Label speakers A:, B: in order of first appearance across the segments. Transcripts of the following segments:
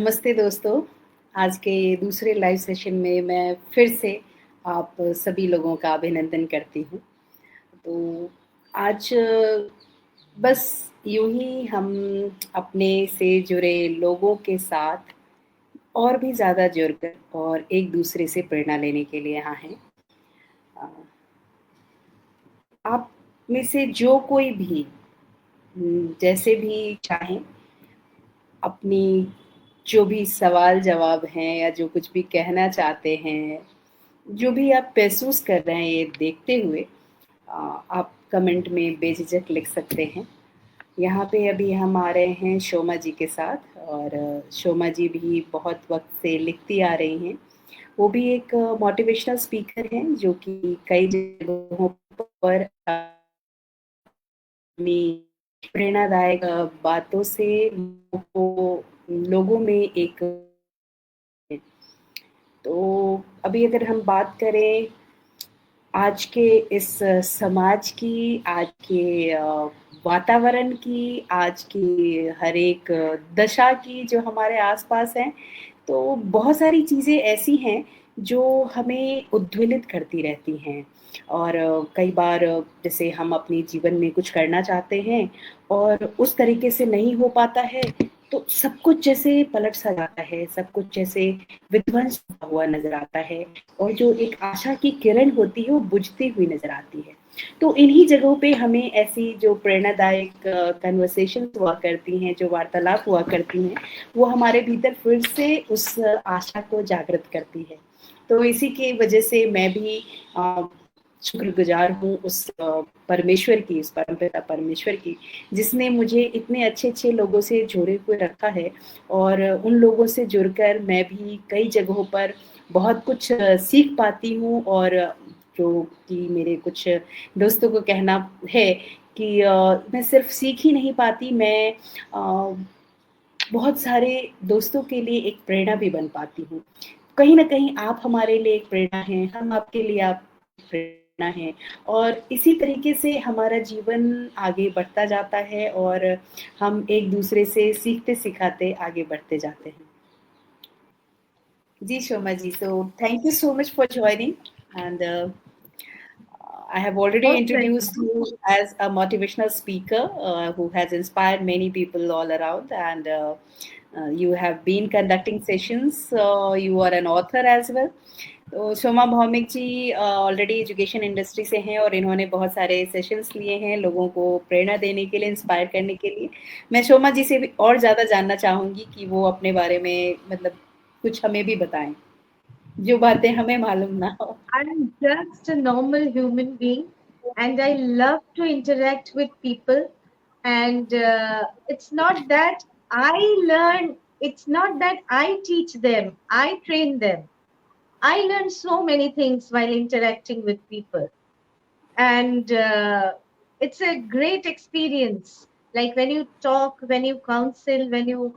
A: नमस्ते दोस्तों। आज के दूसरे लाइव सेशन में मैं फिर से आप सभी लोगों का अभिनंदन करती हूँ। तो आज बस यूँ ही हम अपने से जुड़े लोगों के साथ और भी ज़्यादा जुड़कर और एक दूसरे से प्रेरणा लेने के लिए यहाँ हैं। अ, आप में से जो कोई भी जैसे भी चाहें अपनी जो भी सवाल जवाब हैं या जो कुछ भी कहना चाहते हैं, जो भी आप महसूस कर रहे हैं ये देखते हुए आप कमेंट में बेझिझक लिख सकते हैं। यहाँ पे अभी हम आ रहे हैं शोमा जी के साथ और शोमा जी भी बहुत वक्त से लिखती आ रही हैं। वो भी एक मोटिवेशनल स्पीकर हैं जो कि कई जगहों पर अपनी प्रेरणादायक बातों से लोगों में एक तो अभी अगर हम बात करें आज के इस समाज की, आज के वातावरण की, आज की हर एक दशा की जो हमारे आसपास है, तो बहुत सारी चीज़ें ऐसी हैं जो हमें उद्वेलित करती रहती हैं। और कई बार जैसे हम अपने जीवन में कुछ करना चाहते हैं और उस तरीके से नहीं हो पाता है, तो सब कुछ जैसे पलट-सा जाता है, सब कुछ जैसे विध्वंस हुआ नज़र आता है और जो एक आशा की किरण होती है, वो बुझती हुई नज़र आती है। तो इन्हीं जगहों पे हमें ऐसी जो प्रेरणादायक कन्वर्सेशंस हुआ करती हैं, जो वार्तालाप हुआ करती हैं, वो हमारे भीतर फिर से उस आशा को जागृत करती है। तो इसी की वजह से मैं भी अ, शुक्रगुजार हूँ उस परमेश्वर की, उस परमपिता परमेश्वर की, जिसने मुझे इतने अच्छे-अच्छे लोगों से जोड़े हुए रखा है और उन लोगों से जुड़कर मैं भी कई जगहों पर बहुत कुछ सीख पाती हूँ और जो कि मेरे कुछ दोस्तों को कहना है कि मैं सिर्फ सीख ही नहीं पाती, मैं बहुत सारे दोस्तों के लिए एक प्रेरणा भी बन पाती हूँ। कहीं न कहीं आप हमारे लिए एक प्रेरणा हैं, हम आपके लिए आप प्रेरणा हैं और इसी तरीके से हमारा जीवन आगे बढ़ता जाता है और हम एक-दूसरे से सीखते-सिखाते आगे बढ़ते जाते हैं। जी, शोमा जी, so thank you so much for joining and I have already
B: Most
A: introduced
B: welcome.
A: you as a motivational speaker who has inspired many people all around, and you have been conducting sessions. You are an author as well. तो शोमा भौमिक जी already education industry से हैं और इन्होंने बहुत सारे sessions लिए हैं लोगों को प्रेरणा देने के लिए, इंस्पायर करने के लिए। मैं शोमा जी से भी और ज़्यादा जानना चाहूँगी कि वो अपने बारे में मतलब कुछ हमें भी बताएँ, जो बातें हमें मालूम ना हो।
B: I'm just a normal human being and I love to interact with people. And it's not that I learn, it's not that I teach them, I train them. I learn so many things while interacting with people. And it's a great experience. Like when you talk, when you counsel, when you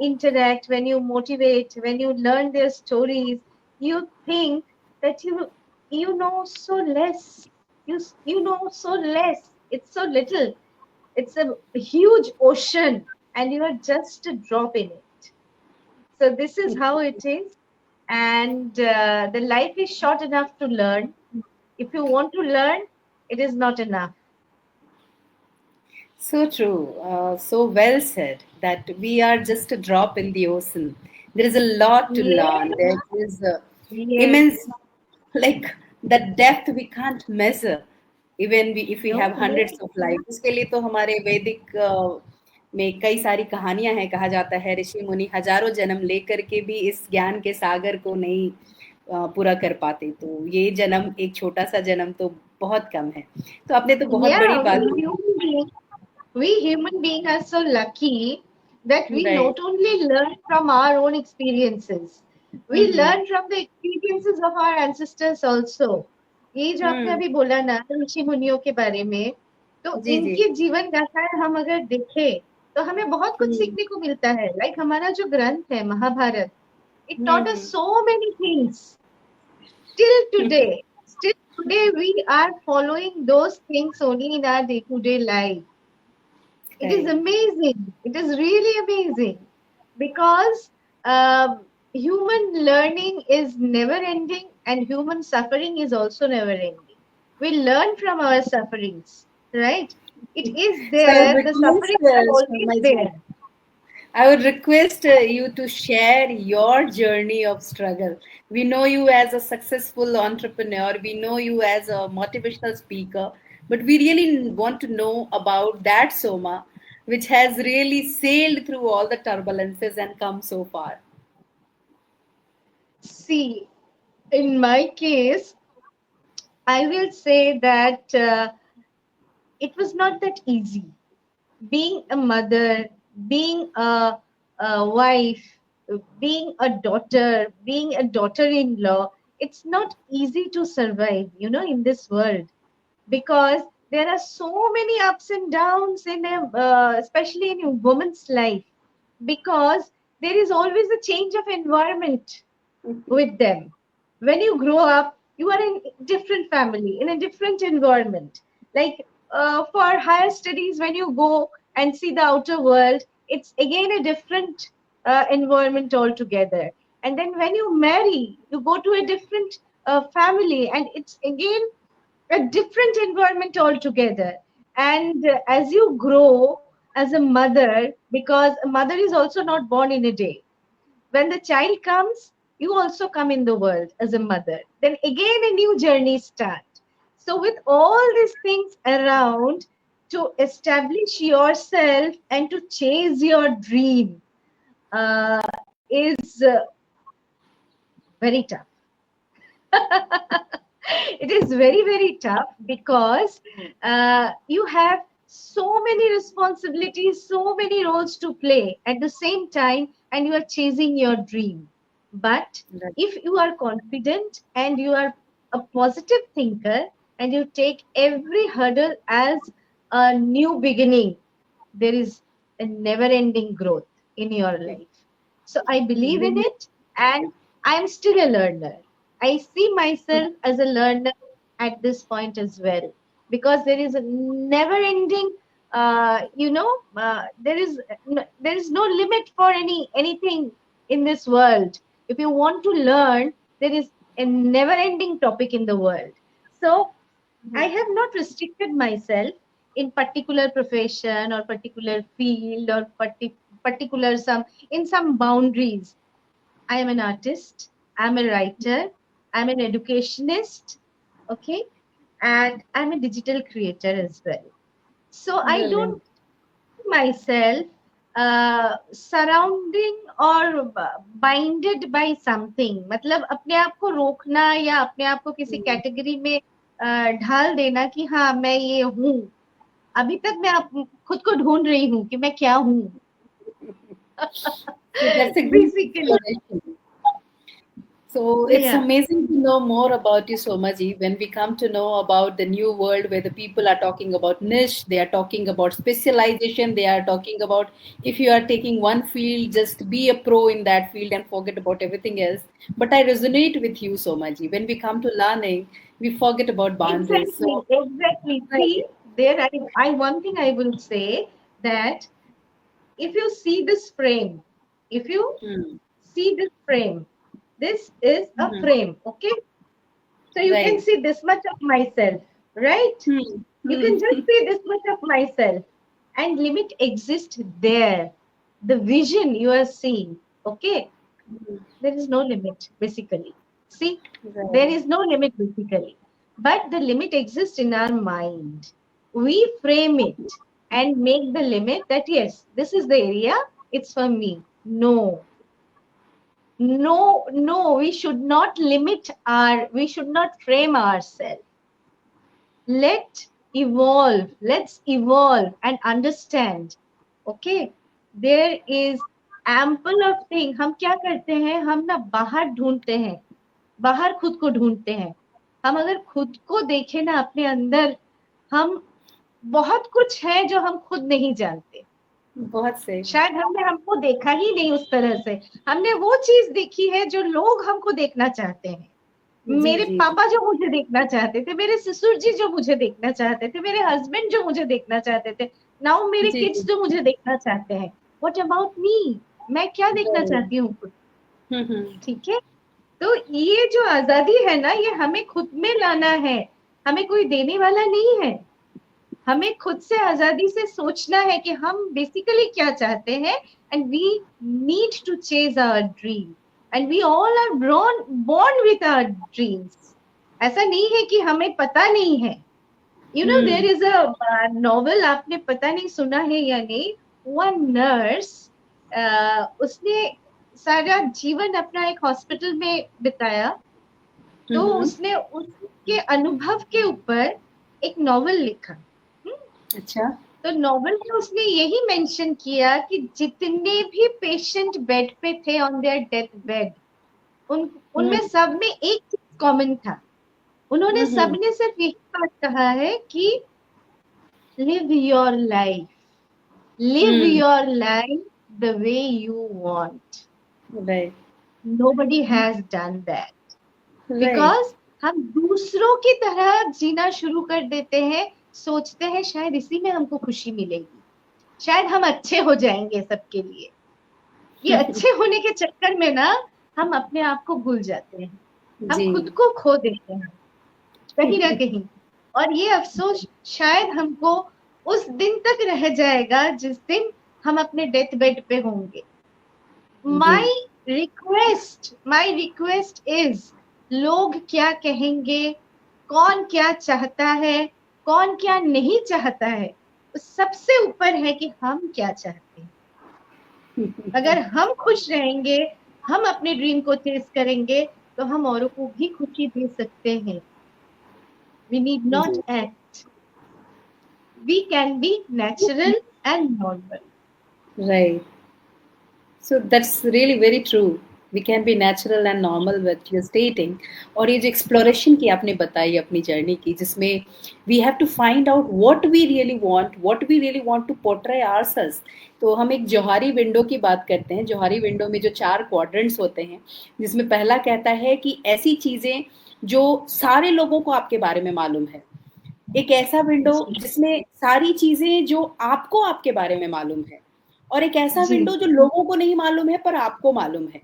B: interact, when you motivate, when you learn their stories, you think that you know so less. You know so less. It's so little. It's a huge ocean, and you are just a drop in it. So this is how it is, and the life is short enough to learn. If you want to learn, it is not enough.
A: So true, so well said that we are just a drop in the ocean. There is a lot to
B: Yes,
A: learn. There is
B: yes.
A: immense, like the depth we can't measure. Even if we
B: No,
A: have
B: no.
A: hundreds of lives, उसके लिए तो हमारे वैदिक में कई सारी कहानियां हैं। कहा जाता है ऋषि मुनि हजारों जन्म लेकर के भी इस ज्ञान के सागर को नहीं पूरा कर पाते। तो ये जन्म एक छोटा सा जन्म तो बहुत कम है। तो आपने तो बहुत बड़ी
B: Yeah,
A: बात की।
B: we human being are so lucky that we
A: right.
B: not only learn from our own experiences, we
A: hmm.
B: learn from the experiences of our ancestors also. ये जो आपने
A: हम्म।
B: अभी बोला ना ऋषि मुनियों के बारे में, तो
A: जी जी।
B: इनके जीवन गाथाएं हम अगर देखें तो हमें बहुत कुछ
A: हम्म।
B: सीखने को मिलता है. लाइक हमारा जो ग्रंथ है Mahabharata, it taught us
A: hmm.
B: so many things. Still today, we are following those things only in our day to day life. It is
A: right.
B: amazing. It is really amazing because human learning is never ending, and human suffering is also never ending. We learn from our sufferings, right? It is
A: So I
B: there,
A: would
B: the
A: request
B: sufferings are always
A: Somaji,
B: there.
A: I would request you to share your journey of struggle. We know you as a successful entrepreneur, we know you as a motivational speaker, but we really want to know about that Soma, which has really sailed through all the turbulences and come so far.
B: See, in my case, I will say that it was not that easy. Being a mother, being a wife, being a daughter-in-law, it's not easy to survive, in this world, because there are so many ups and downs especially in a woman's life, because there is always a change of environment with them. When you grow up, you are in different family, in a different environment. Like for higher studies, when you go and see the outer world, it's again a different environment altogether. And then when you marry, you go to a different family, and it's again a different environment altogether. And as you grow as a mother, because a mother is also not born in a day, when the child comes, you also come in the world as a mother. Then again a new journey starts. So with all these things around, to establish yourself and to chase your dream uh, is very tough. It is very, very tough, because you have so many responsibilities, so many roles to play at the same time, and you are chasing your dream. But
A: Right.
B: if you are confident and you are a positive thinker, and you take every hurdle as a new beginning, there is a never ending growth in your life. So I believe in it, and I'm still a learner. I see myself as a learner at this point as well, because there is a never ending, there is no limit for anything in this world. If you want to learn, there is a never ending topic in the world. So I have not restricted myself in particular profession or particular field or particular some boundaries. I am an artist, I'm a writer, I'm an educationist, okay, and I'm a digital creator as well. So I
A: Brilliant.
B: don't see myself surrounding or binded by something. मतलब अपने आप को रोकना या अपने आप को किसी कैटेगरी में ढाल देना कि हाँ मैं ये हूँ. अभी तक मैं खुद को ढूंढ रही हूँ कि मैं क्या हूँ.
A: So that's a great
B: Basically,
A: exploration. So it's
B: yeah.
A: amazing to know more about you, Somaji. When we come to know about the new world where the people are talking about niche, they are talking about specialization, they are talking about if you are taking one field, just be a pro in that field and forget about everything else. But I resonate with you, Somaji. When we come to learning, we forget about boundaries.
B: Exactly,
A: So,
B: exactly. See, there I one thing I will say, that if you see this frame, if you
A: hmm,
B: see this frame, this is a
A: hmm,
B: frame, okay? So you can
A: right.
B: see this much of myself, right?
A: Hmm,
B: You can just
A: hmm,
B: see this much of myself, and limit exists there. The vision you are seeing, okay? There is no limit, basically. See, there
A: right.
B: is no limit, basically. But the limit exists in our mind. We frame it and make the limit that, yes, this is the area, it's for me. No, no, we should not we should not frame ourselves. Let's evolve and understand. Okay, there is ample of thing. हम क्या करते हैं, हम ना बाहर ढूंढते हैं, बाहर खुद को ढूंढते हैं. हम अगर खुद को देखें ना अपने अंदर, हम बहुत कुछ है जो हम खुद नहीं जानते.
A: बहुत सही.
B: शायद हमने हमको देखा ही नहीं उस तरह से. हमने वो चीज देखी है जो लोग हमको देखना चाहते हैं.
A: जी,
B: मेरे
A: जी, जी.
B: पापा जो मुझे देखना चाहते थे, मेरे ससुर जी जो मुझे देखना चाहते थे, मेरे हस्बैंड जो मुझे देखना चाहते थे, नाउ मेरे
A: जी,
B: किड्स
A: जी.
B: जो मुझे देखना चाहते हैं. What about me? मैं क्या देखना
A: right.
B: चाहती हूँ खुद,
A: हम्म।
B: ठीक है। तो ये जो आजादी है ना, ये हमें खुद में लाना है, हमें कोई देने वाला नहीं है। हमें खुद से आजादी से सोचना है कि हम बेसिकली क्या चाहते हैं, and we need to chase our dream, and we all are born with our dreams. ऐसा नहीं है कि हमें पता नहीं है। You know there is a novel, आपने पता नहीं सुना है या नहीं, वन नर्स, उसने सारा जीवन अपना एक हॉस्पिटल में बिताया, तो
A: हम्म।
B: उसने उसके अनुभव के ऊपर एक नॉवेल लिखा।
A: अच्छा।
B: तो नॉवेल में उसने यही मेंशन किया कि जितने भी पेशेंट बेड पे थे ऑन देयर डेथ बेड, उनमें
A: हम्म
B: सब में एक चीज कॉमन था। उन्होंने
A: हम्म
B: सबने सिर्फ यही बात कहा है कि live your life, live
A: hmm.
B: your life the way you want.
A: Right
B: Nobody has done that.
A: Right.
B: Because हम दूसरों की तरह जीना शुरू कर देते हैं, सोचते हैं शायद इसी में हमको खुशी मिलेगी, शायद हम अच्छे हो जाएंगे सबके लिए। ये अच्छे होने के चक्कर में ना हम अपने आप को भूल जाते हैं, हम
A: जी।
B: खुद को खो देते हैं कहीं ना कहीं। और ये अफसोस शायद हमको उस दिन तक रह जाएगा जिस दिन हम अपने डेथ बेड पे होंगे।
A: जी
B: माई रिक्वेस्ट इज, लोग क्या कहेंगे, कौन क्या चाहता है, कौन क्या नहीं चाहता है, सबसे ऊपर है कि हम क्या चाहते हैं। अगर हम खुश रहेंगे, हम अपने ड्रीम को चेस करेंगे, तो हम औरों को भी खुशी दे सकते हैं। वी नीड नॉट
A: जी।
B: Act, we can be natural and normal.
A: Right. So that's really very true. We can be natural and normal with you're stating. और ये जो exploration की आपने बताई अपनी जर्नी की, जिसमें we have to find out what we really want to portray ourselves. तो हम एक जौहरी विंडो की बात करते हैं। जौहरी विंडो में जो 4 क्वाड्रेंट्स होते हैं, जिसमें पहला कहता है कि ऐसी चीजें जो सारे लोगों को आपके बारे में मालूम है। एक ऐसा विंडो
B: जी
A: जिसमें सारी चीजें जो आपको आपके बारे में मालूम है, और एक ऐसा
B: जी,
A: विंडो जो लोगों को नहीं मालूम है पर आपको मालूम है।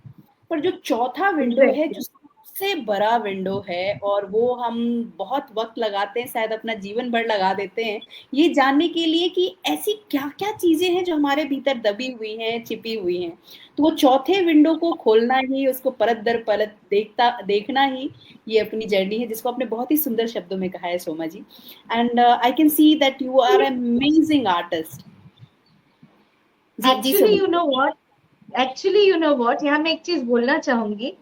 A: पर जो चौथा विंडो है,
B: एग्जैक्टली।
A: जो सबसे बड़ा विंडो है, और वो हम बहुत वक्त लगाते हैं, शायद अपना जीवन भर लगा देते हैं ये जानने के लिए कि ऐसी क्या क्या चीजें हैं जो हमारे भीतर दबी हुई हैं, छिपी हुई हैं। तो वो चौथे विंडो को खोलना ही, उसको परत दर परत देखना ही ये अपनी जर्नी है, जिसको आपने बहुत ही सुंदर शब्दों में कहा है Soma ji. And I can see that you are amazing artist. जी जी
B: एक्चुअली
A: सोमा
B: यू
A: जी।
B: Know what, actually you know what, यहाँ मैं एक चीज बोलना चाहूंगी।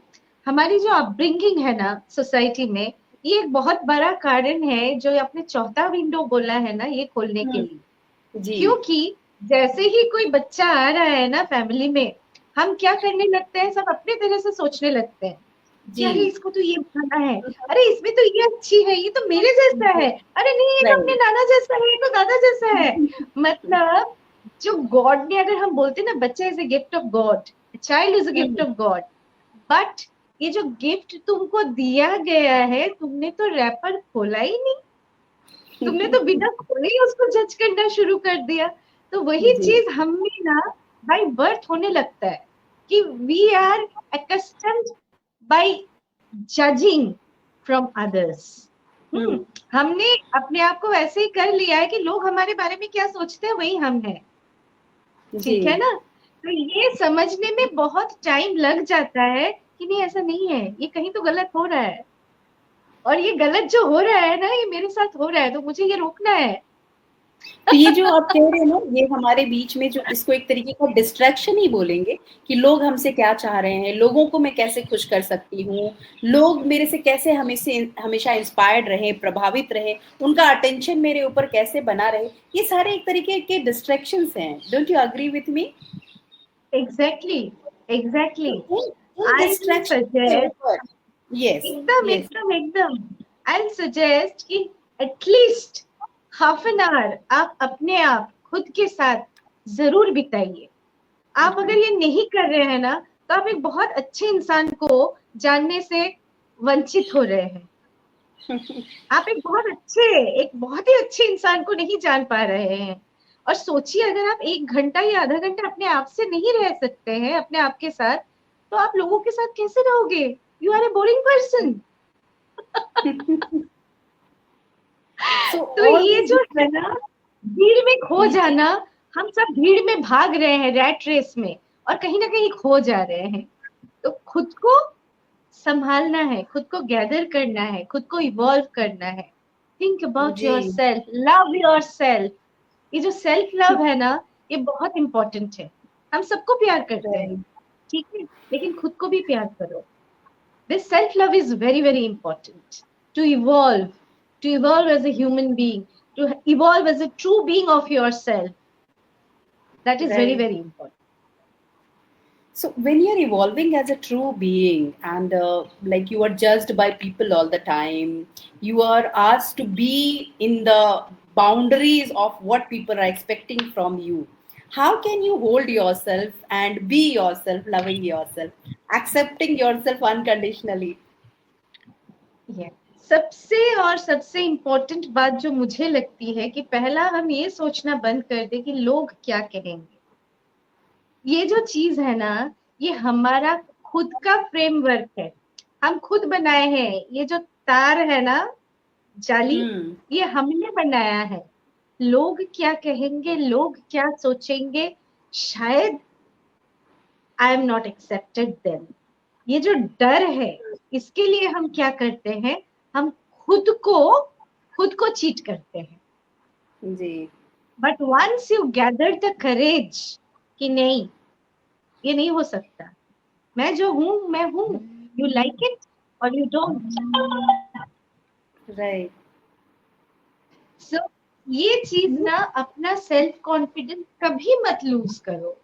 B: हमारी जो अपब्रिंगिंग है ना सोसाइटी में, ये एक बहुत बड़ा कारण है जो आपने चौथा विंडो बोला है ना, ये खोलने के
A: हुँ,
B: लिए।
A: जी।
B: क्योंकि जैसे ही कोई बच्चा आ रहा है ना फैमिली में, हम क्या करने लगते हैं, सब अपने तरह से सोचने लगते हैं कि
A: जी।
B: अरे इसको तो ये बनाना है, अरे इसमें तो ये अच्छी है, ये तो मेरे जैसा है, अरे नहीं ये तो अपने
A: राइट।
B: नाना जैसा है, ये तो दादा जैसा है। मतलब जो गॉड ने, अगर हम बोलते हैं ना, बच्चा is a gift of God, child is a gift
A: hmm,
B: of God, but ये जो गिफ्ट तुमको दिया गया है, तुमने तो रैपर खोला ही नहीं, तुमने तो बिना खोले ही उसको जज करना शुरू कर दिया। तो वही
A: जी।
B: चीज हमें ना बाय बर्थ होने लगता है कि we are accustomed by judging from others.
A: हुँ,
B: हमने अपने आप को ऐसे ही कर लिया है कि लोग हमारे बारे में क्या सोचते हैं वही हम हैं,
A: जी।
B: ठीक है ना। तो ये समझने में बहुत टाइम लग जाता है कि नहीं ऐसा नहीं है, ये कहीं तो गलत हो रहा है, और ये गलत जो हो रहा है ना, ये मेरे साथ हो रहा है, तो मुझे ये रोकना है।
A: तो ये जो आप कह रहे हैं ना, ये हमारे बीच में जो इसको एक तरीके का डिस्ट्रैक्शन ही बोलेंगे कि लोग हमसे क्या चाह रहे हैं, लोगों को मैं कैसे खुश कर सकती हूँ, लोग मेरे से कैसे हमेशा इंस्पायर्ड रहे, प्रभावित रहे, उनका अटेंशन मेरे ऊपर कैसे बना रहे, ये सारे एक तरीके के डिस्ट्रैक्शंस हैं। Don't you agree with me?
B: Exactly, exactly.
A: तो इन
B: आई विल
A: डिस्ट्रैक्शन के
B: सजेस्ट,
A: ऊपर। यस।
B: एकदम
A: यस।
B: एकदम एकदम, आई विल सजेस्ट कि एटलीस्ट हाफ एन आवर आप अपने आप खुद के साथ जरूर बिताइए। आप अगर ये नहीं कर रहे हैं ना, तो आप एक बहुत अच्छे इंसान को जानने से वंचित हो रहे हैं। आप एक बहुत ही अच्छे इंसान को नहीं जान पा रहे हैं। और सोचिए अगर आप 1 घंटा या आधा घंटा अपने आप से नहीं रह सकते हैं, अपने आप के साथ, तो आप लोगों के साथ कैसे रहोगे? You are a boring person.
A: So
B: तो
A: all
B: ये
A: these
B: जो है ना, भीड़ में खो
A: जी जी
B: जाना, हम सब भीड़ में भाग रहे हैं रैट रेस में, और कहीं ना कहीं खो जा रहे हैं. तो खुद को संभालना है, खुद को गैदर करना है, खुद को इवॉल्व करना है. थिंक अबाउट
A: जी
B: yourself, love yourself. ये जो सेल्फ लव है ना, ये बहुत इंपॉर्टेंट है. हम सबको प्यार करते हैं,
A: right.
B: ठीक है, लेकिन खुद को भी प्यार करो. This self love is very, very important to evolve, to evolve as a human being, to evolve as a true being of yourself. That is very,
A: Right.
B: very important.
A: So when you're evolving as a true being and like you are judged by people all the time, you are asked to be in the boundaries of what people are expecting from you. How can you hold yourself and be yourself, loving yourself, accepting yourself unconditionally?
B: Yeah. सबसे important बात जो मुझे लगती है कि पहला हम ये सोचना बंद कर दे कि लोग क्या कहेंगे. ये जो चीज है ना, ये हमारा खुद का फ्रेमवर्क है, हम खुद बनाए हैं. ये जो तार है ना, जाली,
A: Hmm.
B: ये हमने बनाया है. लोग क्या कहेंगे, लोग क्या सोचेंगे, शायद I am not accepted them. ये जो डर है, इसके लिए हम क्या करते हैं, हम खुद को खुद को चीट करते हैं.
A: जी.
B: But once you gather the courage कि नहीं, ये नहीं हो सकता, मैं जो हूं मैं हूं, यू लाइक इट और यू डोंट.
A: Right.
B: सो ये चीज ना, अपना सेल्फ कॉन्फिडेंस कभी मत लूज करो,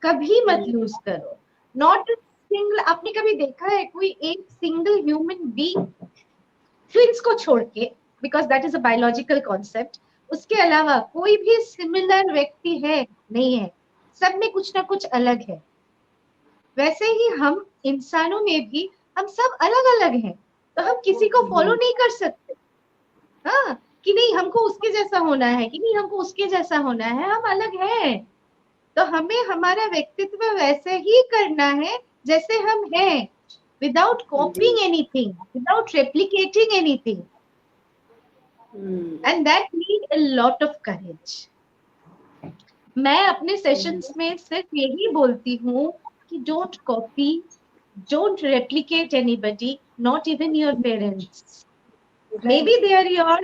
B: कभी मत
A: Hmm.
B: लूज करो. Not single. आपने कभी देखा है कोई एक सिंगल ह्यूमन बीइंग, ट्विंस को छोड़ के, because that is a biological concept, उसके अलावा कोई भी सिमिलर व्यक्ति है? नहीं है. सब में कुछ ना कुछ अलग है. वैसे ही हम इंसानों में भी हम सब अलग अलग हैं. तो हम किसी को फॉलो
A: Hmm.
B: नहीं कर सकते. हाँ, कि नहीं हमको उसके जैसा होना है, कि नहीं हमको उसके जैसा होना है, हम अलग हैं. तो हमें हमारा व्यक्तित्व वैसे ही करना है जैसे हम हैं, विदाउट
A: जी.
B: Copying anything, without replicating anything.
A: Hmm.
B: And that need a lot of courage. मैं अपने
A: Hmm.
B: सेशंस में सिर्फ यही बोलती हूँ कि don't copy, don't replicate anybody, not even your parents.
A: Right.
B: Maybe they are your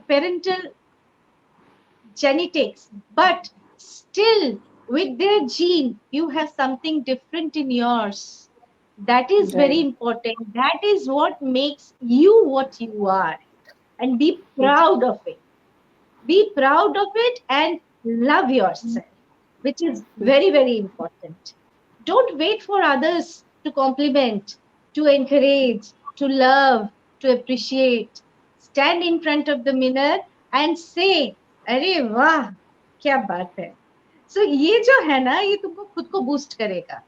B: parental genetics, but still with their gene, you have something different in yours. That is very
A: Right.
B: important. That is what makes you what you are. And be proud of it. Be proud of it and love yourself, which is very, very important. Don't wait for others to compliment, to encourage, to love, to appreciate. Stand in front of the mirror and say, अरे वाह, क्या बात है. So ये जो है ना, ये तुमको खुद को बूस्ट करेगा.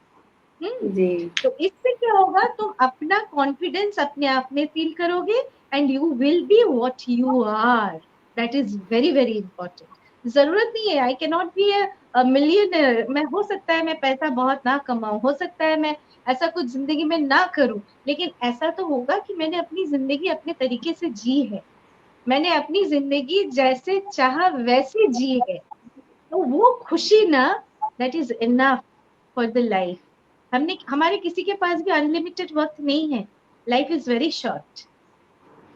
A: जी.
B: तो इससे क्या होगा, तुम अपना कॉन्फिडेंस अपने आप में फील करोगे and you will be what you are. That is very, very important. जरूरत नहीं है, I can not be a millionaire. मैं, हो सकता है मैं पैसा बहुत ना कमाऊं, हो सकता है मैं ऐसा कुछ जिंदगी में ना करूं, लेकिन ऐसा तो होगा कि मैंने अपनी जिंदगी अपने तरीके से जी है, मैंने अपनी जिंदगी जैसे चाहा वैसे जी है. तो वो खुशी ना, that is enough for the life. हमने, हमारे किसी के पास भी अनलिमिटेड वक्त नहीं है. Life is very short.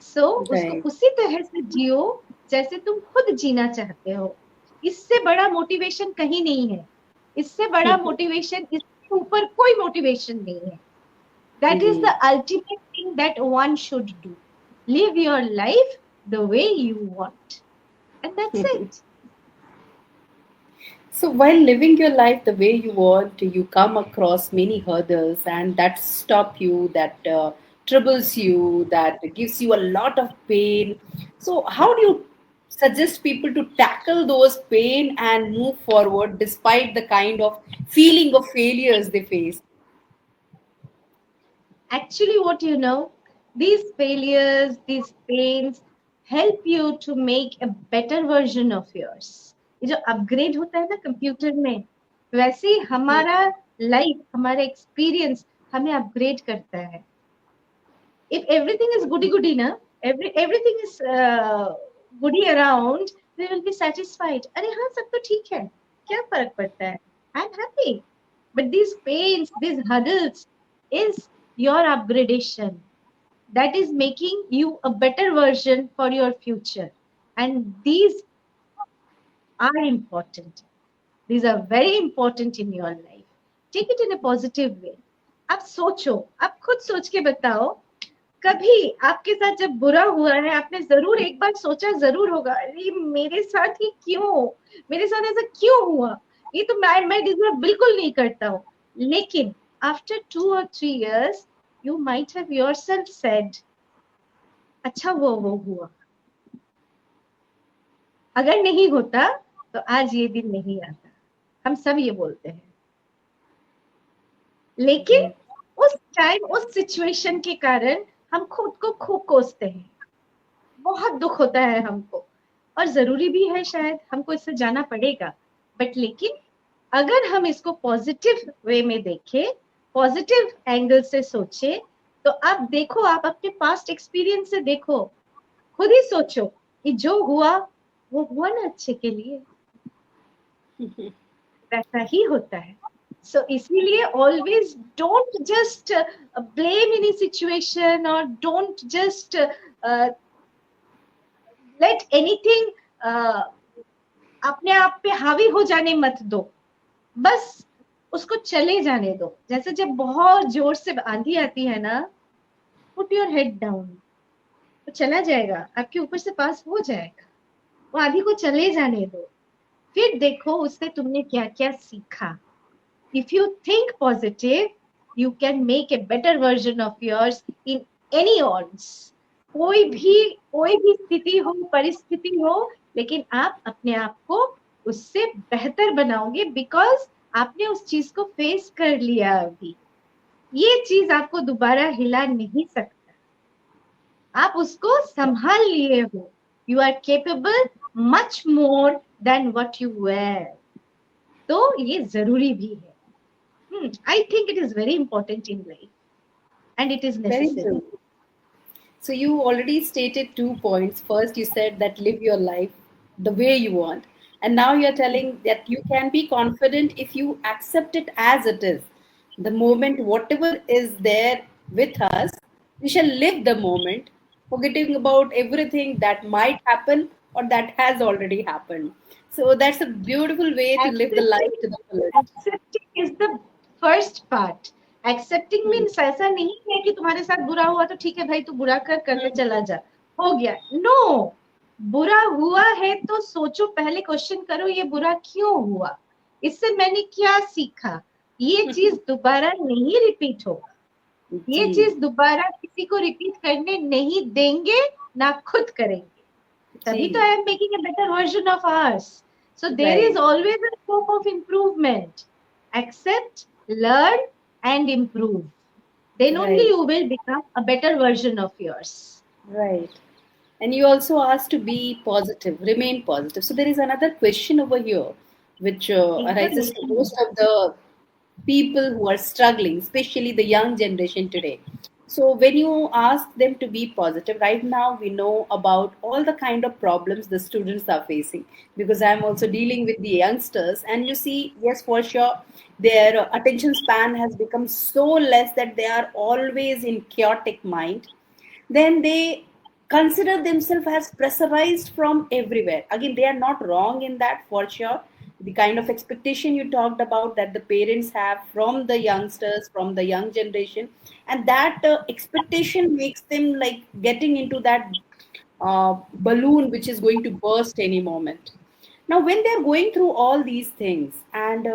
B: So उसको
A: Right.
B: उसी तरह से जियो जैसे तुम खुद जीना चाहते हो. इससे बड़ा मोटिवेशन कहीं नहीं है. इससे बड़ा मोटिवेशन, इससे ऊपर कोई मोटिवेशन नहीं है. दैट इज
A: जी.
B: The ultimate thing that one should do. Live your life the way you want, and that's it.
A: So while living your life the way you want, you come across many hurdles and that stop you, that troubles you, that gives you a lot of pain. So how do you suggest people to tackle those pain and move forward despite the kind of feeling of failures they face?
B: Actually, what you know, these failures, these pains help you to make a better version of yours. ये जो upgrade होता है ना computer में, वैसे ही हमारा life, हमारा experience हमें अपग्रेड करता है. If everything is goody goody na, everything is goody around, we will be satisfied. अरे हाँ सब तो ठीक है, क्या फर्क पड़ता है, I'm happy. But these pains, these hurdles is your upgradation. That is making you a better version for your future. And these are important. These are very important in your life. Take it in a positive way. आप सोचो, आप खुद सोच के बताओ, कभी आपके साथ जब बुरा हुआ है, आपने जरूर एक बार सोचा जरूर होगा, अरे मेरे साथ ही क्यों, मेरे साथ ऐसा क्यों हुआ, ये तो मैं डिजर्व बिल्कुल नहीं करता हूँ. लेकिन after 2 or 3 years you might have yourself said, अच्छा वो हुआ, अगर नहीं होता तो आज ये दिन नहीं आता. हम सब ये बोलते हैं, लेकिन उस टाइम उस सिचुएशन के कारण हम खुद को खूब कोसते हैं, बहुत दुख होता है हमको, और जरूरी भी है, शायद हमको इससे जाना पड़ेगा. बट लेकिन अगर हम इसको पॉजिटिव वे में देखें, पॉजिटिव एंगल से सोचे, तो आप देखो, आप अपने पास्ट एक्सपीरियंस से देखो, खुद ही सोचो कि जो हुआ वो हुआ ना अच्छे के लिए, वैसा ही होता है. सो इसीलिए always don't just blame any situation, और डोंट जस्ट लेट एनीथिंग अपने आप पे हावी हो जाने मत दो, बस उसको चले जाने दो. जैसे जब बहुत जोर से आंधी आती है ना, पुट योर हेड डाउन, तो चला जाएगा, आपके ऊपर से पास हो जाएगा. वो आंधी को चले जाने दो, फिर देखो उससे तुमने क्या क्या सीखा. If you think positive, you can make a better version of yours in any odds. कोई भी स्थिति हो, परिस्थिति हो, लेकिन आप अपने आप को उससे बेहतर बनाओगे, बिकॉज आपने उस चीज को फेस कर लिया. अभी ये चीज आपको दोबारा हिला नहीं सकता, आप उसको संभाल लिए हो. You are capable much more than what you were. तो ये जरूरी भी है. I think it is very important in life, and it is
A: Very
B: necessary.
A: true. So you already stated 2 points. First, you said that live your life the way you want. And now you're telling that you can be confident if you accept it as it is. The moment, whatever is there with us, we shall live the moment, forgetting about everything that might happen or that has already happened. So that's a beautiful way to live the life to the fullest.
B: Accepting is the first part. Accepting
A: Hmm.
B: means ऐसा नहीं है कि तुम्हारे साथ बुरा हुआ तो ठीक है भाई, तू बुरा करके चला जा, हो गया. No, बुरा हुआ है तो सोचो, पहले क्वेश्चन करो ये बुरा क्यों हुआ, इससे मैंने क्या सीखा, ये चीज दोबारा नहीं रिपीट होगा, ये
A: जी,
B: चीज दोबारा किसी को रिपीट करने नहीं देंगे, ना खुद करेंगे. तभी तो
A: जी,
B: I am making a better version of ours. So there is
A: right,
B: always a scope of improvement. Accept, learn, and improve. Then only
A: right,
B: you will become a better version of yours.
A: right. And you also asked to be positive, remain positive. So there is another question over here, which arises to most of the people who are struggling, especially the young generation today. So when you ask them to be positive, right now we know about all the kind of problems the students are facing, because I'm also dealing with the youngsters, and you see, yes, for sure, their attention span has become so less that they are always in chaotic mind. Then they consider themselves as pressurized from everywhere. Again, they are not wrong in that, for sure. The kind of expectation you talked about that the parents have from the youngsters, from the young generation, and that expectation makes them like getting into that balloon which is going to burst any moment. Now when they're going through all these things, and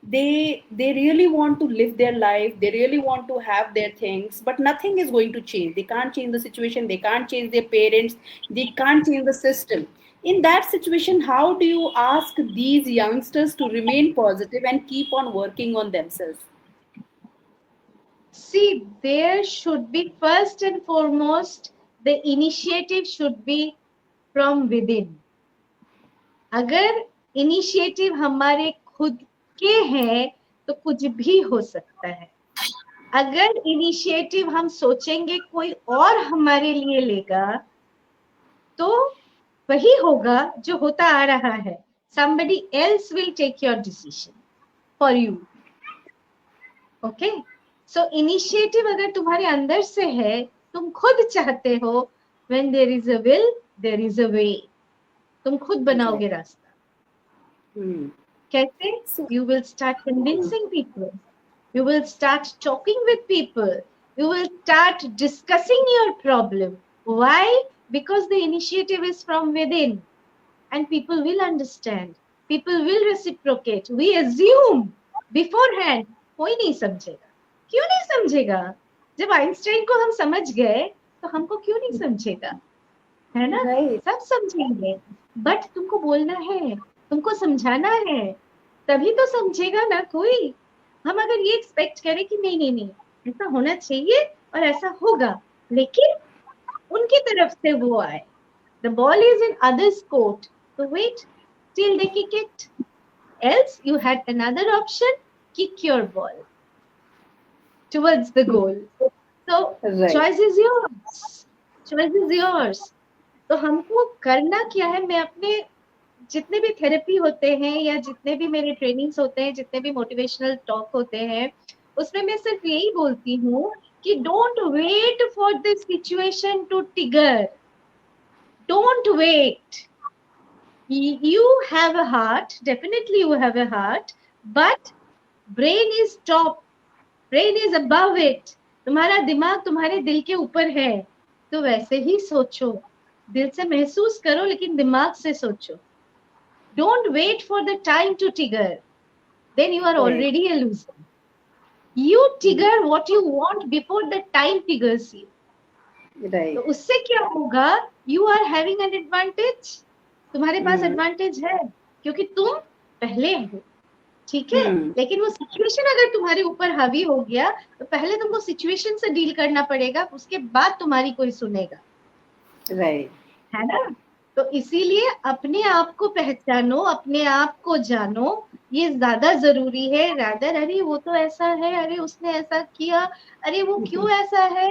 A: they really want to live their life, they really want to have their things, but nothing is going to change. They can't change the situation, they can't change their parents, they can't change the system. In that situation, how do you ask these youngsters to remain positive and keep on working on themselves?
B: See, there should be first and foremost, the initiative should be from within. अगर initiative हमारे खुद के हैं तो कुछ भी हो सकता है। अगर इनिशिएटिव हम सोचेंगे कोई और हमारे लिए लेगा तो वही होगा जो होता आ रहा है। somebody else will take your decision for you. okay, so initiative अगर तुम्हारे अंदर से है, तुम खुद चाहते हो, when there is a will there is a way. तुम खुद बनाओगे रास्ता। कैसे? You will start convincing people. You will start talking with people. You will start discussing your problem. Why? Because the initiative is from within. And people will understand. People will reciprocate. We assume beforehand. कोई नहीं समझेगा। क्यों नहीं समझेगा? जब Einstein को हम समझ गए तो हमको क्यों नहीं समझेगा? है ना? सब समझेंगे। बट तुमको बोलना है, तुमको समझाना है, तभी तो समझेगा ना कोई। हम अगर ये एक्सपेक्ट करें कि नहीं नहीं नहीं ऐसा होना चाहिए और ऐसा होगा, लेकिन उनकी तरफ से वो आए, the ball is in others court, so wait till they kick it. Else you had another option, kick your ball towards the goal. So choice is yours. Choice is yours. तो हमको करना क्या है? मैं अपने जितने भी थेरेपी होते हैं या जितने भी मेरे ट्रेनिंग्स होते हैं, जितने भी मोटिवेशनल टॉक होते हैं, उसमें मैं सिर्फ यही बोलती हूँ कि don't wait for the situation to trigger. Don't wait. You have a heart, definitely you have a heart, but brain is top, brain is above it. तुम्हारा दिमाग तुम्हारे दिल के ऊपर है, तो वैसे ही सोचो, दिल से महसूस करो, लेकिन दिमाग से सोचो। Don't wait for the time to trigger. Then you are already a loser. You trigger what you want before the time triggers you.
A: Right.
B: तो उससे क्या होगा? You are having an advantage. तुम्हारे पास एडवांटेज है क्योंकि तुम पहले हो, ठीक है? लेकिन वो सिचुएशन अगर तुम्हारे ऊपर हावी हो गया तो पहले तुमको सिचुएशन से डील करना पड़ेगा, उसके बाद तुम्हारी कोई सुनेगा।
A: राइट,
B: है ना? तो इसीलिए अपने आप को पहचानो, अपने आप को जानो, ये ज्यादा जरूरी है। रादर अरे वो तो ऐसा है, अरे उसने ऐसा किया, अरे वो क्यों ऐसा है,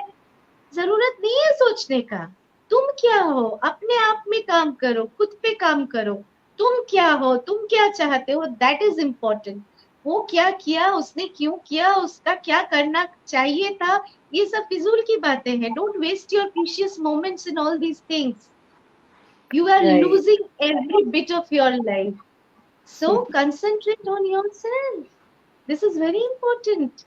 B: जरूरत नहीं है सोचने का। तुम क्या हो? अपने आप में काम करो, खुद पे काम करो। तुम क्या हो? तुम क्या चाहते हो? That is important. वो क्या किया, उसने क्यों किया, उसका क्या करना चाहिए था, ये सब फिजूल की बातें हैं। Don't waste your precious moments in all these things. You are losing every bit of your life. So concentrate on yourself. This is very important.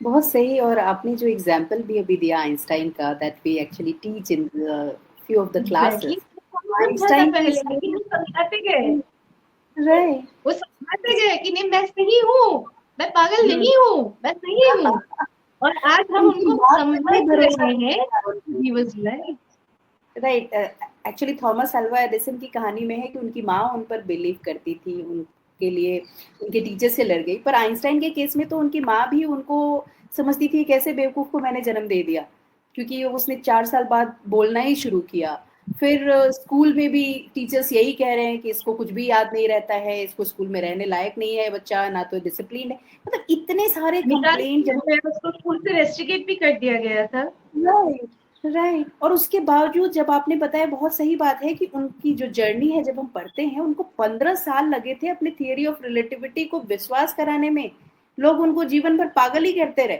A: बहुत सही। और आपने जो एग्जाम्पल भी अभी दिया आइंस्टाइन का, that we actually teach in few of the classes.
B: Einstein पहले समझाते गए,
A: राइट,
B: वो समझाते गए कि नहीं मैं सही हूँ, मैं पागल नहीं हूँ, मैं सही हूँ। और आज हम उनको समझ रहे हैं। He was right.
A: Right. Actually Thomas Alva Edison की कहानी में है कि उनकी माँ उन पर बिलीव करती थी, उनके लिए उनके टीचर से लड़ गई। पर आइंस्टाइन के केस में तो उनकी माँ भी उनको समझती थी कैसे बेवकूफ को मैंने जन्म दे दिया, क्योंकि उसने 4 साल बाद बोलना ही शुरू किया। फिर स्कूल में भी टीचर्स यही कह रहे हैं कि इसको कुछ भी याद नहीं रहता है, इसको स्कूल में रहने लायक नहीं है बच्चा, ना तो डिसिप्लिन है। मतलब इतने सारे कंप्लेंट,
B: जब उसको स्कूल से रेस्ट्रिकेट भी कर दिया गया था।
A: राइट। और उसके बावजूद, जब आपने बताया, बहुत सही बात है कि उनकी जो जर्नी है, जब हम पढ़ते हैं, उनको 15 साल लगे थे अपने थियरी ऑफ रिलेटिविटी को विश्वास कराने में। लोग उनको जीवन भर पागल ही करते रहे,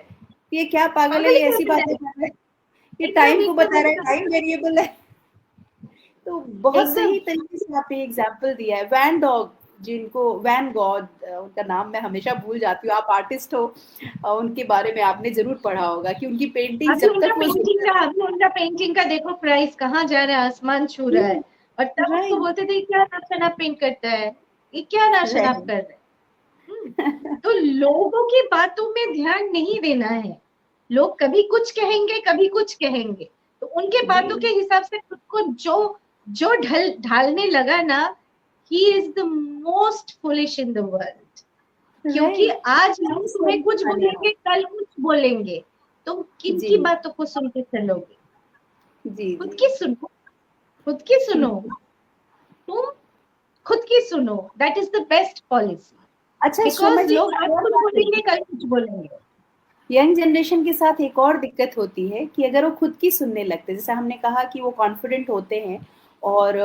A: ये क्या पागल है, ये ऐसी बातें कर रहे हैं, ये टाइम को बता रहे हैं, टाइम वेरिएबल है। तो बहुत सही तरीके से आपने एग्जाम्पल दिया है। वैन डॉग, जिनको वैन गॉग, उनका नाम मैं हमेशा भूल जाती हूँ, आप आर्टिस्ट हो, उनके बारे में आपने जरूर पढ़ा होगा कि उनकी पेंटिंग जब तक
B: उनका पेंटिंग का देखो प्राइस कहाँ जा रहा है, आसमान छू रहा है। और तब उसको बोलते थे क्या नाशन आप पेंट करता है, ये क्या नाशन आप कर रहे हैं। तो लोगों की बातों में ध्यान नहीं देना है। लोग कभी कुछ कहेंगे, कभी कुछ कहेंगे, तो उनके बातों के हिसाब से खुद को जो ढालने लगा ना, he is the most foolish in the world. क्योंकि आज लोग तुम्हें कुछ बोलेंगे, कल कुछ बोलेंगे, तुम किनकी बातों को सुन के चलोगे? खुद की सुनो, खुद की सुनो। तुम खुद की सुनो, that is the best policy.
A: अच्छा
B: बिकॉज
A: सोमा जी,
B: लोग आज कुछ बोलेंगे, कल कुछ बोलेंगे।
A: यंग जनरेशन के साथ एक और दिक्कत होती है कि अगर वो खुद की सुनने लगते हैं, जैसे हमने कहा कि वो कॉन्फिडेंट होते हैं और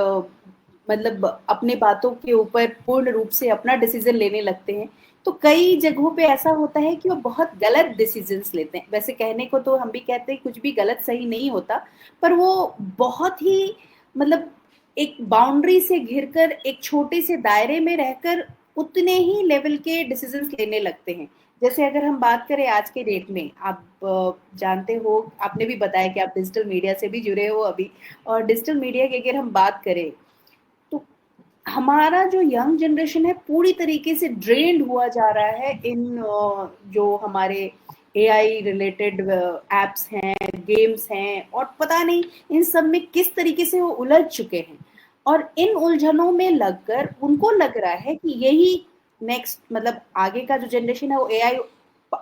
A: मतलब अपने बातों के ऊपर पूर्ण रूप से अपना डिसीजन लेने लगते हैं, तो कई जगहों पे ऐसा होता है कि वो बहुत गलत डिसीजंस लेते हैं। वैसे कहने को तो हम भी कहते हैं कुछ भी गलत सही नहीं होता, पर वो बहुत ही मतलब एक बाउंड्री से घिरकर एक छोटे से दायरे में रहकर उतने ही लेवल के डिसीजंस लेने लगते हैं। जैसे अगर हम बात करें आज के डेट में, आप जानते हो, आपने भी बताया कि आप डिजिटल मीडिया से भी जुड़े हो अभी, और डिजिटल मीडिया की अगर हम बात करें तो हमारा जो यंग जनरेशन है पूरी तरीके से ड्रेन्ड हुआ जा रहा है इन जो हमारे एआई रिलेटेड एप्स हैं, गेम्स हैं, और पता नहीं इन सब में किस तरीके से वो उलझ चुके हैं। और इन उलझनों में लगकर उनको लग रहा है कि यही नेक्स्ट मतलब आगे का जो जनरेशन है वो एआई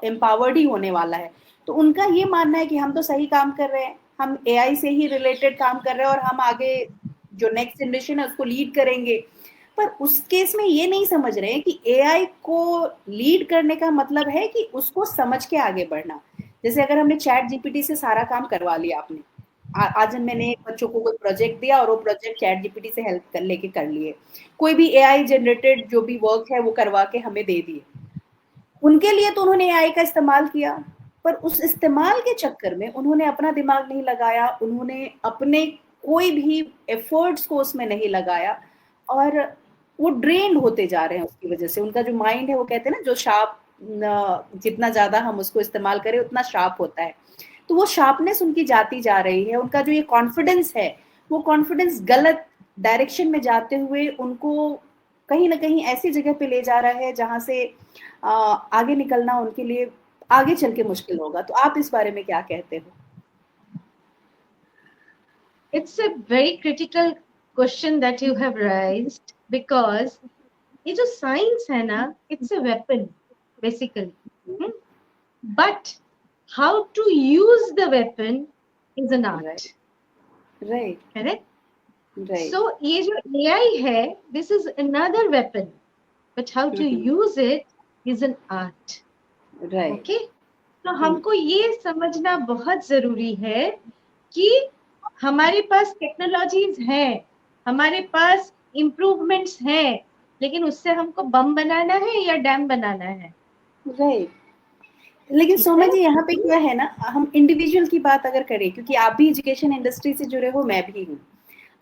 A: एम्पावर्ड ही होने वाला है। तो उनका ये मानना है कि हम तो सही काम कर रहे हैं, हम एआई से ही रिलेटेड काम कर रहे हैं और हम आगे जो नेक्स्ट जनरेशन है उसको लीड करेंगे। पर उस केस में ये नहीं समझ रहे हैं कि एआई को लीड करने का मतलब है कि उसको समझ के आगे बढ़ना। जैसे अगर हमने चैट जीपीटी से सारा काम करवा लिया, आपने आज मैंने बच्चों को कोई प्रोजेक्ट दिया और वो प्रोजेक्ट चैट जीपीटी से हेल्प कर लेके कर लिए, कोई भी एआई जनरेटेड जो भी वर्क है वो करवा के हमें दे दिए, उनके लिए तो उन्होंने एआई का इस्तेमाल किया, पर उस इस्तेमाल के चक्कर में उन्होंने अपना दिमाग नहीं लगाया, उन्होंने अपने कोई भी एफर्ट्स को उसमें नहीं लगाया, और वो ड्रेन होते जा रहे हैं उसकी वजह से। उनका जो माइंड है वो कहते हैं ना, जो शार्प जितना ज्यादा हम उसको इस्तेमाल करें उतना शार्प होता है, तो वो शार्पनेस उनकी जाती जा रही है। उनका जो ये कॉन्फिडेंस है वो कॉन्फिडेंस गलत डायरेक्शन में जाते हुए उनको कहीं ना कहीं ऐसी जगह पे ले जा रहा है जहां से आगे निकलना उनके लिए आगे चल के मुश्किल होगा। तो आप इस बारे में क्या कहते हो?
B: It's a very critical question that you have raised, because ये जो साइंस है ना, it's a weapon basically, but how to use the weapon is an art.
A: Right.
B: Correct?
A: Right.
B: So ये जो AI है, this is another weapon, but how to use it is an art.
A: Right.
B: Okay? तो हमको ये समझना बहुत जरूरी है कि हमारे पास टेक्नोलॉजीज हैं, हमारे पास इम्प्रूवमेंट्स हैं, लेकिन उससे हमको बम बनाना है या डैम बनाना है।
A: राइट। लेकिन सोमा जी यहाँ पे क्या है ना, हम इंडिविजुअल की बात अगर करें, क्योंकि आप भी एजुकेशन इंडस्ट्री से जुड़े हो, मैं भी हूँ,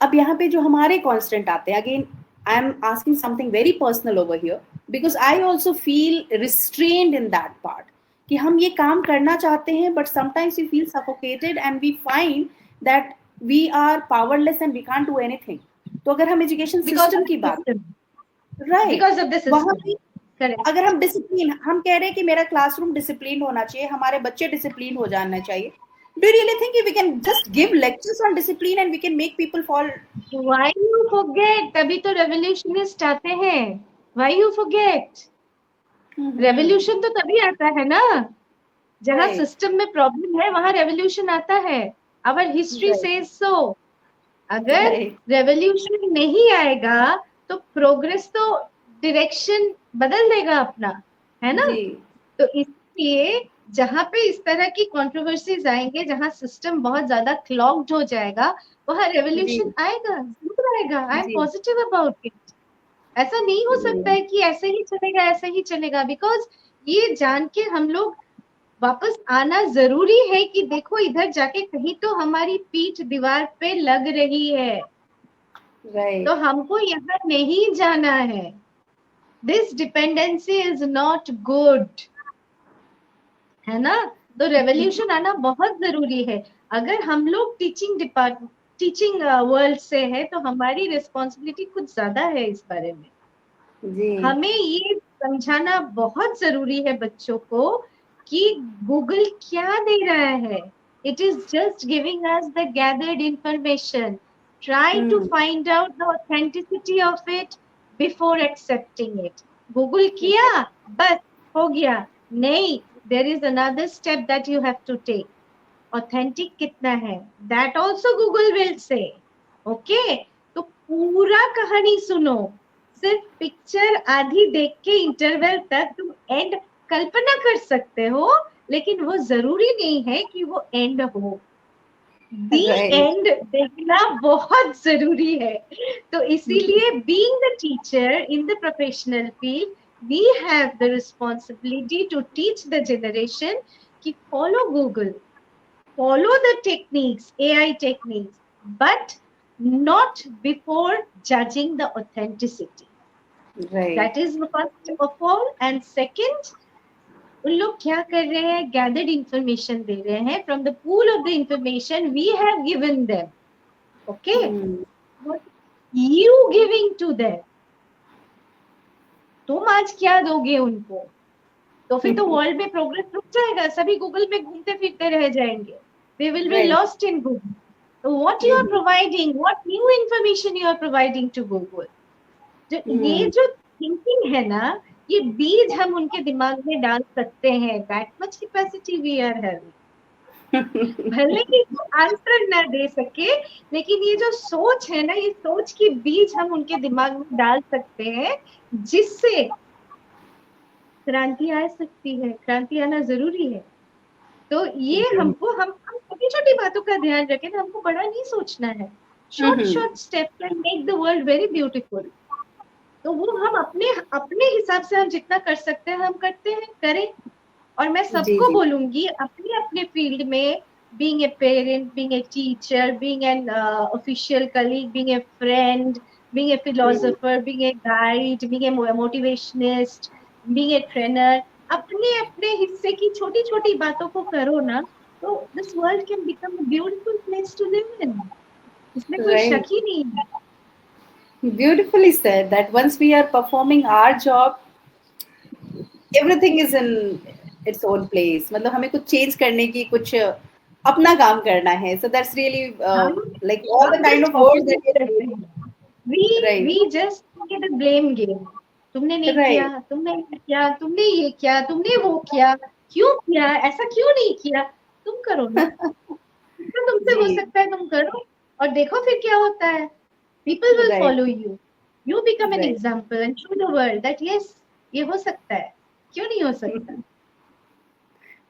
A: अब यहाँ पे जो हमारे कॉन्स्टेंट आते हैं, again I am asking something very personal over here, because I also feel restrained in that part, कि हम ये काम करना चाहते हैं but sometimes we feel suffocated and we find that we are powerless and we can't do anything. तो अगर हम एजुकेशन सिस्टम की बात, राइट, वहां पे अगर हम डिसिप्लिन, हम कह रहे हैं कि मेरा क्लासरूम डिसिप्लिन होना चाहिए, हमारे बच्चे डिसिप्लिन हो जाना चाहिए, do you really think we can just give lectures on discipline and we can make people fall?
B: Why you forget? तभी तो रेवोल्यूशनिस्ट आते हैं। Why you forget? रेवोल्यूशन तो तभी आता है ना जहाँ सिस्टम में प्रॉब्लम है, वहां रेवोल्यूशन आता है। Our history says so. अगर रेवोल्यूशन नहीं आएगा तो प्रोग्रेस तो डायरेक्शन बदल देगा अपना, है ना? तो इसलिए जहां पे इस तरह की कंट्रोवर्सीज आएंगे, जहां सिस्टम बहुत ज्यादा क्लॉग्ड हो जाएगा, वहां रेवोल्यूशन आएगा, जरूर आएगा। I am positive about it. ऐसा नहीं हो सकता है कि ऐसे ही चलेगा, ऐसे ही चलेगा, बिकॉज ये जान के हम लोग वापस आना जरूरी है कि देखो इधर जाके कहीं तो हमारी पीठ दीवार पे लग रही है, तो हमको यहाँ नहीं जाना है। This dependency is not good, है ना? तो रेवोल्यूशन आना बहुत जरूरी है। अगर हम लोग टीचिंग वर्ल्ड से है तो हमारी रिस्पॉन्सिबिलिटी कुछ ज्यादा है इस बारे में। हमें ये समझाना बहुत जरूरी है बच्चों को कि गूगल क्या दे रहा है। It is just giving us the gathered information. Try to find out the authenticity of it before accepting it. Google किया बस हो गया, नहीं, there is another step that you have to take. Authentic कितना है, that also Google will say. Okay? तो पूरा कहानी सुनो, सिर्फ पिक्चर आधी देख के इंटरवल तक तुम एंड कल्पना कर सकते हो, लेकिन वो जरूरी नहीं है कि वो एंड हो। दी
A: Right.
B: एंड देखना बहुत जरूरी है। तो इसीलिए being the teacher in the professional field, we have the responsibility to teach the generation कि follow Google, follow the techniques, AI techniques, but not before judging the authenticity.
A: Right.
B: That is first of all. And second, उन लोग क्या कर रहे हैं, gathered information दे रहे हैं from the pool of the information we have given them. Okay, what you giving to them? तुम आज क्या दोगे उनको? तो फिर तो वर्ल्ड में प्रोग्रेस रुक जाएगा, सभी गूगल में घूमते फिरते रह जाएंगे. They will be
A: Right.
B: lost in Google. So what you are providing, what new information you are providing to Google? ये जो थिंकिंग है ना, ये बीज हम उनके दिमाग में डाल सकते हैं. That much capacity we are having. भले ही आंसर ना दे सके, लेकिन ये जो सोच है ना, ये सोच की बीज हम उनके दिमाग में डाल सकते हैं, जिससे क्रांति आ सकती है. क्रांति आना जरूरी है. तो ये हमको हम छोटी छोटी बातों का ध्यान रखें ना, हमको बड़ा नहीं सोचना है. Short step can make the world very beautiful. तो वो हम अपने अपने हिसाब से हम जितना कर सकते हैं हम करते हैं, करें. और मैं सबको बोलूंगी अपने अपने फील्ड में, being a parent, being a teacher, being an official colleague, being a friend, being a philosopher, being a guide, being a motivationist, being a trainer, अपने अपने हिस्से की छोटी छोटी बातों को करो ना, तो this world can become a beautiful place to live in. इसमें कोई शक ही नहीं है.
A: Beautifully said that once we are performing our job, everything is in its own place. मतलब हमें कुछ change करने की, कुछ अपना काम करना है. So that's really like all the kind of work that
B: we just play the blame game. तुमने नहीं किया, तुमने किया, तुमने ये किया, तुमने वो किया, क्यों किया, ऐसा क्यों नहीं किया, तुम करो ना. तुमसे हो सकता है, तुम करो और देखो फिर क्या होता है. People will follow you. You become an example and show the world that yes, ये हो सकता है, क्यों नहीं हो सकता.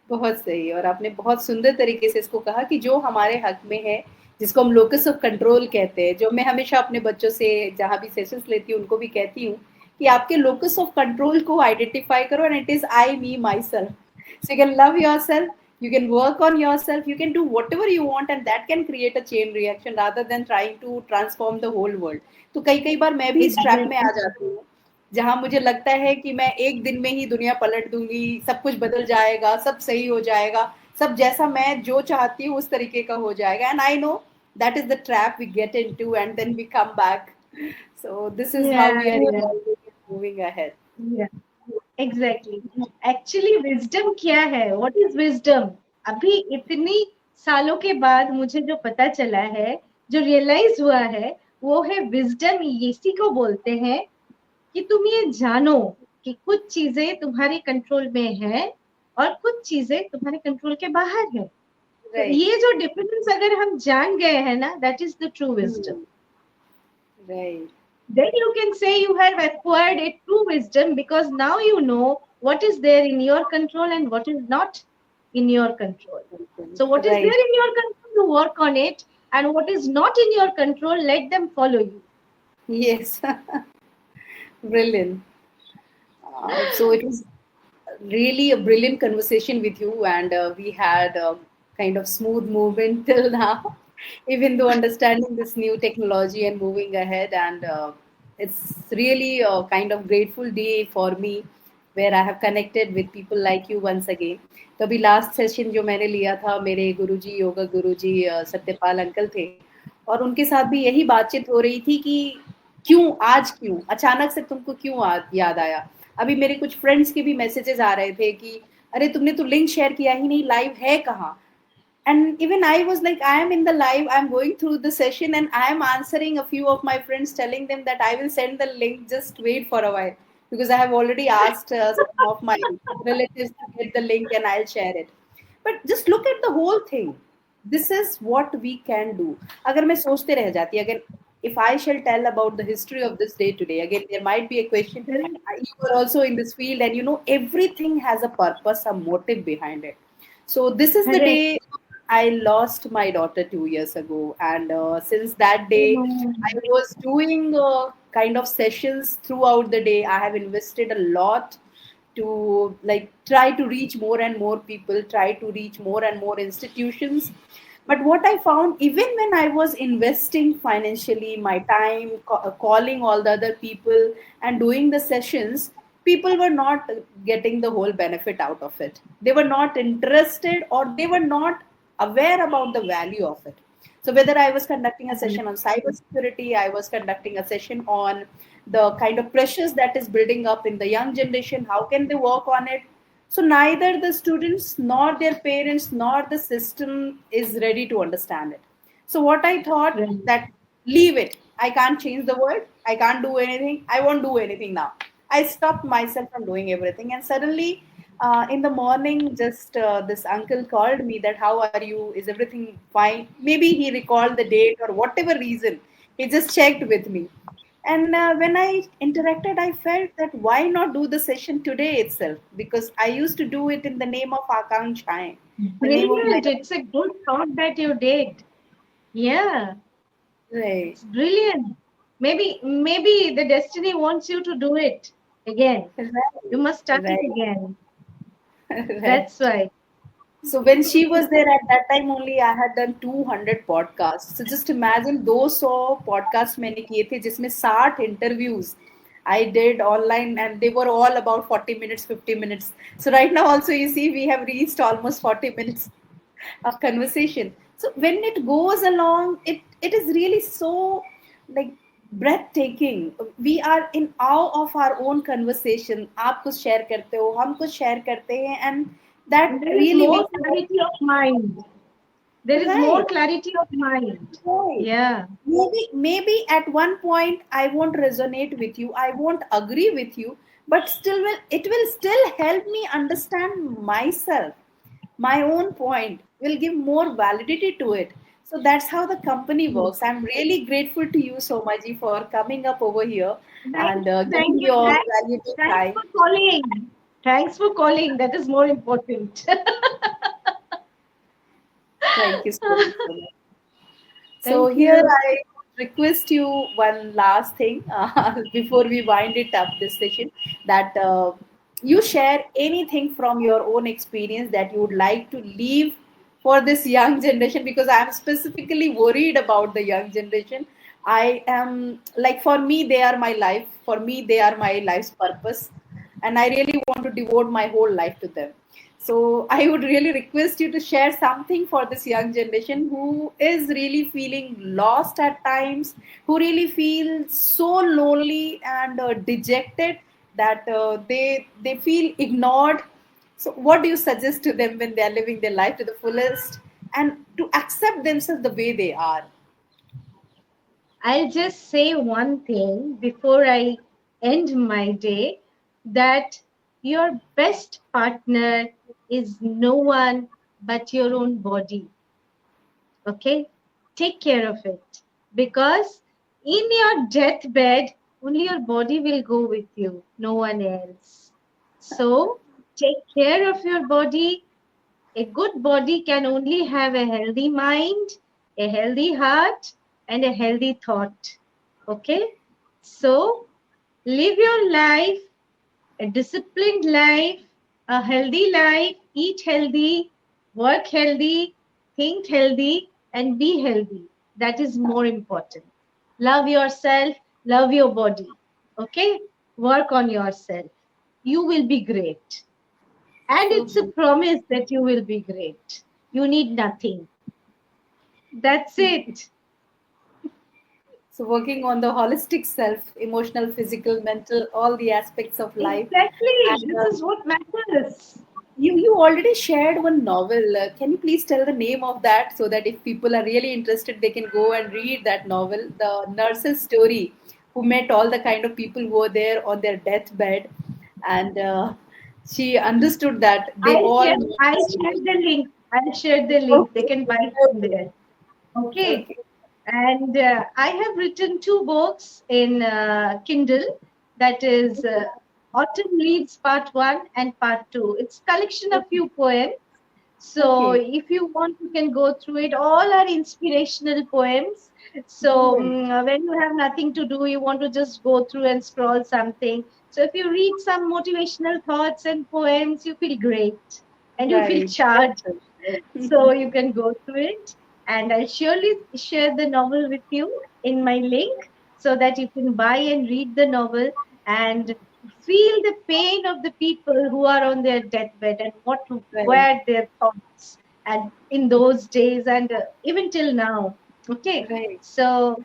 A: बहुत सही. और आपने बहुत सुंदर तरीके से इसको कहा कि जो हमारे हक में है, जिसको हम लोकस ऑफ कंट्रोल कहते हैं, जो मैं हमेशा अपने बच्चों से जहाँ भी सेशंस लेती हूँ उनको भी कहती हूँ कि आपके लोकस ऑफ कंट्रोल को आइडेंटिफाई करो, and it is I, me, my self. So you can love yourself, you can work on yourself, you can do whatever you want, and that can create a chain reaction rather than trying to transform the whole world. तो कई बार मैं भी इस trap में आ जाती हूँ जहां मुझे लगता है कि मैं एक दिन में ही दुनिया पलट दूंगी, सब कुछ बदल जाएगा, सब सही हो जाएगा, सब जैसा मैं जो चाहती हूँ उस तरीके का हो जाएगा. And I know that is the trap we get into, and then we come back. So this is how we are moving ahead.
B: Exactly. Actually wisdom क्या है? What is wisdom? अभी इतनी सालों के बाद मुझे जो पता चला है, जो रियलाइज हुआ है, वो है wisdom. इसी को बोलते हैं कि तुम ये जानो कि कुछ चीजें तुम्हारे कंट्रोल में है और कुछ चीजें तुम्हारे कंट्रोल के बाहर है. तो ये जो डिफरेंस अगर हम जान गए हैं ना, that is the true wisdom.
A: Right.
B: Then you can say you have acquired a true wisdom, because now you know what is there in your control and what is not in your control. So what is there in your control, you work on it, and what is not in your control, let them follow you.
A: Yes. Brilliant. So it was really a brilliant conversation with you, and we had a kind of smooth movement till now, even though understanding this new technology and moving ahead. And it's really a kind of grateful day for me where I have connected with people like you once again. तो अभी last session जो मैंने लिया था, मेरे गुरुजी, योगा गुरुजी Satyapal uncle थे, और उनके साथ भी यही बातचीत हो रही थी कि क्यों अचानक से तुमको क्यों याद आया. अभी मेरे कुछ फ्रेंड्स के भी मैसेजेस आ रहे थे कि अरे तुमने तो लिंक शेयर किया ही नहीं, लाइव है कहाँ. And even I was like, I am in the live, I'm going through the session, and I am answering a few of my friends, telling them that I will send the link, just wait for a while, because I have already asked some of my relatives to get the link and I'll share it. But just look at the whole thing. This is what we can do. अगर मैं सोचते रह जाती, अगर if I shall tell about the history of this day today, again, there might be a question. You are also in this field, and everything has a purpose, a motive behind it. So, this is the
B: Correct.
A: day I lost my daughter 2 years ago. And since that day, I was doing kind of sessions throughout the day. I have invested a lot to like try to reach more and more people, try to reach more and more institutions. But what I found, even when I was investing financially, my time, calling all the other people and doing the sessions, people were not getting the whole benefit out of it. They were not interested, or they were not aware about the value of it. So whether I was conducting a session on cybersecurity, I was conducting a session on the kind of pressures that is building up in the young generation, how can they work on it? So neither the students nor their parents nor the system is ready to understand it. So what I thought,
B: Right.
A: that leave it. I can't change the world. I can't do anything. I won't do anything now. I stopped myself from doing everything, and suddenly, in the morning, just this uncle called me that how are you? Is everything fine? Maybe he recalled the date or whatever reason. He just checked with me. And when I interacted, I felt that why not do the session today itself? Because I used to do it in the name of Akankshaएं, the name of my
B: Brilliant. It's a good thought that you did. Yeah,
A: right,
B: it's brilliant. Maybe the destiny wants you to do it again. You
A: right,
B: must start it
A: right,
B: again.
A: right.
B: That's why.
A: So when she was there at that time only, I had done 200 podcasts. So just imagine 200 podcasts मैंने किए थे जिसमें 60 interviews I did online, and they were all about 40 minutes, 50 minutes. So right now also you see we have reached almost 40 minutes of conversation. So when it goes along, it is really so like breathtaking. We are in awe of our own conversation. आप कुछ share करते हो, हम कुछ share करते हैं, and that
B: And there is
A: really
B: more
A: makes it
B: clarity of mind. There is more
A: right.
B: clarity of mind.
A: Right.
B: Yeah.
A: Maybe at one point I won't resonate with you, I won't agree with you, but it will still help me understand myself. My own point will give more validity to it. So that's how the company works. I'm really grateful to you, Somaji, for coming up over here
B: Thank
A: and
B: you.
A: giving
B: Thank you.
A: your
B: Thanks.
A: valuable
B: Thanks
A: time.
B: for calling. Thanks for calling. That is more important.
A: Thank you so much for that. So
B: Thank
A: here
B: you.
A: I request you one last thing before we wind it up this session, that you share anything from your own experience that you would like to leave for this young generation, because I am specifically worried about the young generation. I am like, for me they are my life, for me they are my life's purpose, and I really want to devote my whole life to them. So I would really request you to share something for this young generation who is really feeling lost at times, who really feel so lonely and dejected that they feel ignored. So what do you suggest to them when they are living their life to the fullest and to accept themselves the way they are?
B: I'll just say one thing before I end my day, that your best partner is no one but your own body. Okay? Take care of it, because in your deathbed, only your body will go with you, no one else. So take care of your body. A good body can only have a healthy mind, a healthy heart, and a healthy thought. Okay? So live your life, a disciplined life, a healthy life, eat healthy, work healthy, think healthy, and be healthy. That is more important. Love yourself, love your body. Okay? Work on yourself. You will be great. And
A: So
B: it's a promise that you will be great. You need nothing. That's it.
A: so working on the holistic self, emotional, physical, mental, all the aspects of life.
B: Exactly.
A: And
B: This is what matters.
A: you already shared one novel. Can you please tell the name of that, so that if people are really interested, they can go and read that novel, The Nurse's Story, who met all the kind of people who were there on their deathbed, and she understood that they all need
B: I'll
A: this
B: share
A: emotion.
B: the link. I'll share the link. They
A: Okay,
B: can buy it from
A: okay,
B: there. Okay.
A: okay.
B: And I have written two books in Kindle. That is Autumn Leaves Part 1 and Part 2. It's collection of
A: Okay.
B: few poems. So
A: Okay.
B: if you want, you can go through it. All are inspirational poems. So
A: Yes.
B: when you have nothing to do, you want to just go through and scroll something. So if you read some motivational thoughts and poems, you feel great and you feel
A: Right.
B: charged. So you can go through it. And I'll surely share the novel with you in my link so that you can buy and read the novel and feel the pain of the people who are on their deathbed and what
A: Right.
B: were their thoughts and in those days and even till now. Okay,
A: Right.
B: so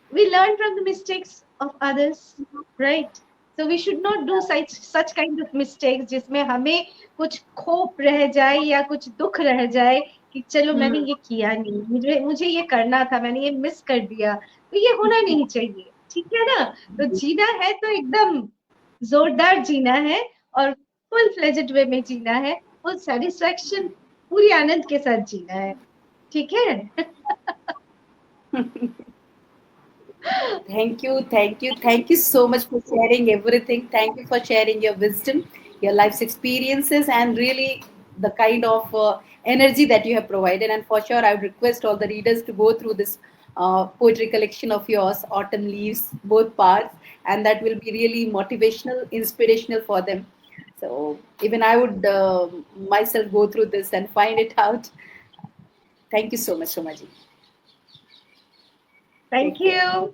B: we learn from the mistakes of others, right? So we should not do such kind of mistakes जिसमें हमें कुछ खोप रह जाए या कुछ दुख रह जाए कि चलो मैंने
A: Hmm.
B: ये किया नहीं, मुझे मुझे ये करना था, मैंने ये मिस कर दिया, तो ये होना नहीं चाहिए, ठीक है ना? तो जीना है तो एकदम जोरदार जीना है और फुल फ्लेजेड वे में जीना है, फुल सेटिस्फेक्शन, पूरी आनंद के साथ जीना है, ठीक है?
A: Thank you so much for sharing everything. Thank you for sharing your wisdom, your life's experiences, and really the kind of energy that you have provided. And for sure, I would request all the readers to go through this poetry collection of yours, Autumn Leaves, both parts, and that will be really motivational, inspirational for them. So even I would myself go through this and find it out. Thank you so much, Somaji.
B: Thank
A: Take care.
B: you.